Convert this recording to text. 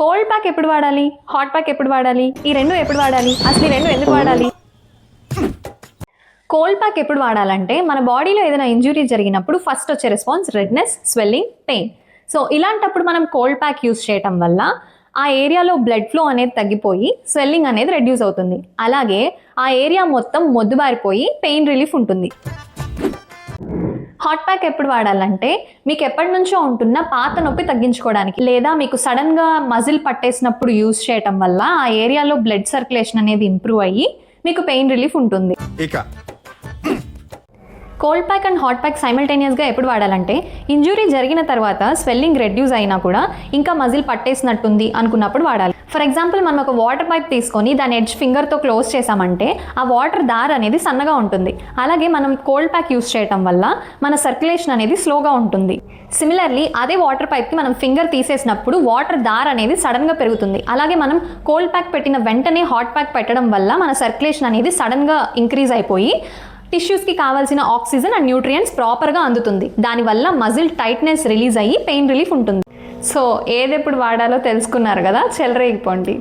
Cold pack ఎప్పుడు వాడాలి, hot pack ఎప్పుడు వాడాలి, ఈ రెండు ఎప్పుడు వాడాలి, అసలు ఈ రెండు ఎందుకు వాడాలి? కోల్డ్ ప్యాక్ ఎప్పుడు వాడాలంటే మన బాడీలో ఏదైనా ఇంజురీ జరిగినప్పుడు ఫస్ట్ వచ్చే response redness, swelling, pain. So ఇలాంటప్పుడు మనం కోల్డ్ ప్యాక్ యూస్ చేయటం వల్ల ఆ ఏరియాలో బ్లడ్ ఫ్లో అనేది తగ్గిపోయి స్వెల్లింగ్ అనేది రెడ్యూస్ అవుతుంది. అలాగే ఆ ఏరియా మొత్తం మొద్దుబారిపోయి పెయిన్ రిలీఫ్ ఉంటుంది. హాట్ ప్యాక్ ఎప్పుడు వాడాలంటే మీకు ఎప్పటి నుంచో ఉంటున్న పాత నొప్పి తగ్గించుకోవడానికి, లేదా మీకు సడన్గా మజిల్ పట్టేసినప్పుడు యూజ్ చేయటం వల్ల ఆ ఏరియాలో బ్లడ్ సర్క్యులేషన్ అనేది ఇంప్రూవ్ అయ్యి మీకు పెయిన్ రిలీఫ్ ఉంటుంది. Cold pack and hot pack సైమల్టేనియస్గా ఎప్పుడు వాడాలంటే ఇంజురీ జరిగిన తర్వాత స్వెల్లింగ్ రెడ్యూస్ అయినా కూడా ఇంకా మజిల్ పట్టేసినట్టుంది అనుకున్నప్పుడు వాడాలి. ఫర్ ఎగ్జాంపుల్ మనం ఒక వాటర్ పైప్ తీసుకొని దాని ఎడ్జ్ ఫింగర్తో క్లోజ్ చేసామంటే ఆ వాటర్ దార్ అనేది సన్నగా ఉంటుంది. అలాగే మనం కోల్డ్ ప్యాక్ యూస్ చేయటం వల్ల మన సర్క్యులేషన్ అనేది స్లోగా ఉంటుంది. సిమిలర్లీ అదే వాటర్ పైప్కి మనం ఫింగర్ తీసేసినప్పుడు వాటర్ దార్ అనేది సడన్గా పెరుగుతుంది. అలాగే మనం కోల్డ్ ప్యాక్ పెట్టిన వెంటనే హాట్ ప్యాక్ పెట్టడం వల్ల మన సర్క్యులేషన్ అనేది సడన్గా ఇంక్రీజ్ అయిపోయి టిష్యూస్కి కావాల్సిన ఆక్సిజన్ అండ్ న్యూట్రియంట్స్ ప్రాపర్గా అందుతుంది. దానివల్ల మజిల్ టైట్నెస్ రిలీజ్ అయ్యి పెయిన్ రిలీఫ్ ఉంటుంది. సో ఏదెప్పుడు వాడాలో తెలుసుకున్నారు కదా, చెలరేగిపోండి.